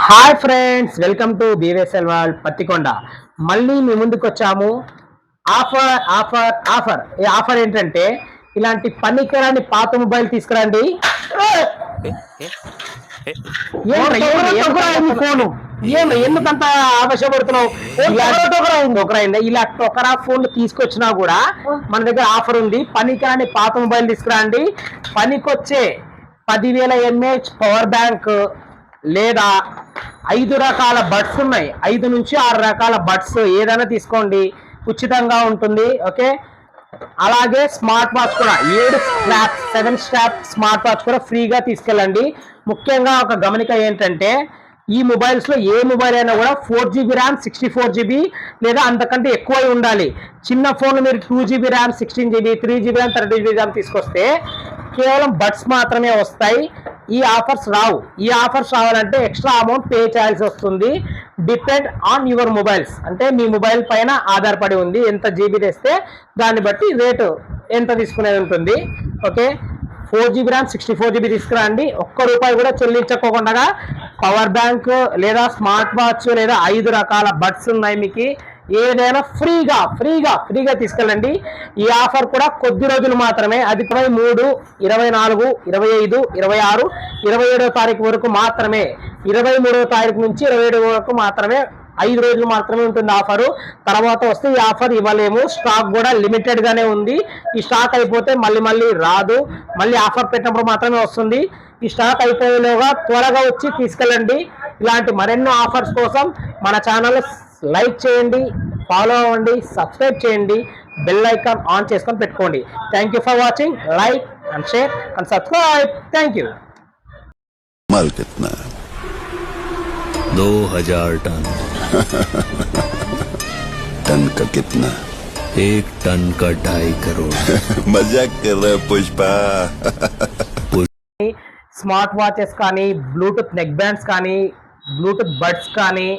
Hi friends, welcome to BVSL world Pattikonda. మళ్ళీ మీ ముందుకు వచ్చాము. ఆఫర్ ఆఫర్ ఆఫర్ ఈ ఆఫర్ ఏంటంటే ఇలాంటి పనికిరాని పాత మొబైల్ తీసుకురండి. ఫోను ఎందుకంత ఆవేశపడుతున్నావు? ఇలా టొకరా ఫోన్ తీసుకొచ్చినా కూడా మన దగ్గర ఆఫర్ ఉంది. పనికిరాని పాత మొబైల్ తీసుకురండి. పనికొచ్చే 10,000 mAh పవర్ బ్యాంక్ లేదా 5 రకాల బడ్స్ ఉన్నాయి. 5 నుంచి 6 రకాల బడ్స్ ఏదైనా తీసుకోండి, ఉచితంగా ఉంటుంది. ఓకే, అలాగే స్మార్ట్ వాచ్ కూడా 7 స్ట్రాప్ స్మార్ట్ వాచ్ కూడా ఫ్రీగా తీసుకెళ్ళండి. ముఖ్యంగా ఒక గమనిక ఏంటంటే ఈ మొబైల్స్లో ఏ మొబైల్ అయినా కూడా 4GB ర్యామ్ 64GB లేదా అంతకంటే ఎక్కువ ఉండాలి. చిన్న ఫోన్ మీరు 2GB RAM 16GB 3GB RAM 30GB RAM తీసుకొస్తే కేవలం బడ్స్ మాత్రమే వస్తాయి. ఈ ఆఫర్స్ రావు. ఈ ఆఫర్స్ రావాలంటే ఎక్స్ట్రా అమౌంట్ పే చేయాల్సి వస్తుంది. డిపెండ్ ఆన్ యువర్ మొబైల్స్, అంటే మీ మొబైల్ పైన ఆధారపడి ఉంది. ఎంత జీబీ తెస్తే దాన్ని బట్టి రేటు ఎంత తీసుకునేది ఉంటుంది. ఓకే, 4GB ర్యామ్ 64GB తీసుకురండి. ₹1 కూడా చెల్లించకోకుండా పవర్ బ్యాంక్ లేదా స్మార్ట్ వాచ్ లేదా 5 రకాల బడ్స్ ఉన్నాయి. మీకు ఏదైనా ఫ్రీగా తీసుకెళ్ళండి. ఈ ఆఫర్ కూడా కొద్ది రోజులు మాత్రమే. అది 3, 24, 25, 26, 27వ తారీఖు వరకు మాత్రమే. 23వ తారీఖు నుంచి 27 వరకు మాత్రమే. 5 రోజులు మాత్రమే ఉంటుంది ఆఫరు. తర్వాత వస్తే ఈ ఆఫర్ ఇవ్వలేము. స్టాక్ కూడా లిమిటెడ్ గానే ఉంది. ఈ స్టాక్ అయిపోతే మళ్ళీ రాదు. మళ్ళీ ఆఫర్ పెట్టినప్పుడు మాత్రమే వస్తుంది. ఈ స్టాక్ అయిపోయేలోగా త్వరగా వచ్చి తీసుకెళ్ళండి. ఇలాంటి మరెన్నో ఆఫర్స్ కోసం మన ఛానల్ లైక్ చేయండి, ఫాలో అవ్వండి, సబ్స్క్రైబ్ చేయండి, బెల్ ఐకాన్ ఆన్ చేసుకొని పెట్టుకోండి. Thank you for watching. Like and share and subscribe. Thank you. माल कितना? 2000 टन। टन का कितना? 1 टन का 2.5 करोड़। मजाक कर रहे पुष्पा? స్మార్ట్ వాచెస్ కానీ, బ్లూటూత్ నెక్ బ్యాండ్స్ కానీ, బ్లూటూత్ బడ్స్ కానీ,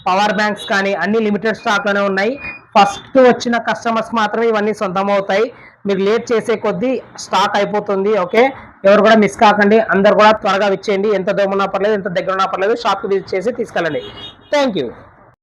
పవర్ బ్యాంక్స్ కానీ అన్ని లిమిటెడ్ స్టాక్లోనే ఉన్నాయి. ఫస్ట్ వచ్చిన కస్టమర్స్ మాత్రమే ఇవన్నీ సొంతం అవుతాయి. మీరు లేట్ చేసే కొద్దీ స్టాక్ అయిపోతుంది. ఓకే, ఎవరు కూడా మిస్ కాకండి. అందరు కూడా త్వరగా ఇచ్చేయండి. ఎంత దూరం ఉన్నా పర్లేదు, ఎంత దగ్గర ఉన్నా పర్లేదు, షాప్కి విజిట్ చేసి తీసుకెళ్ళండి. Thank you.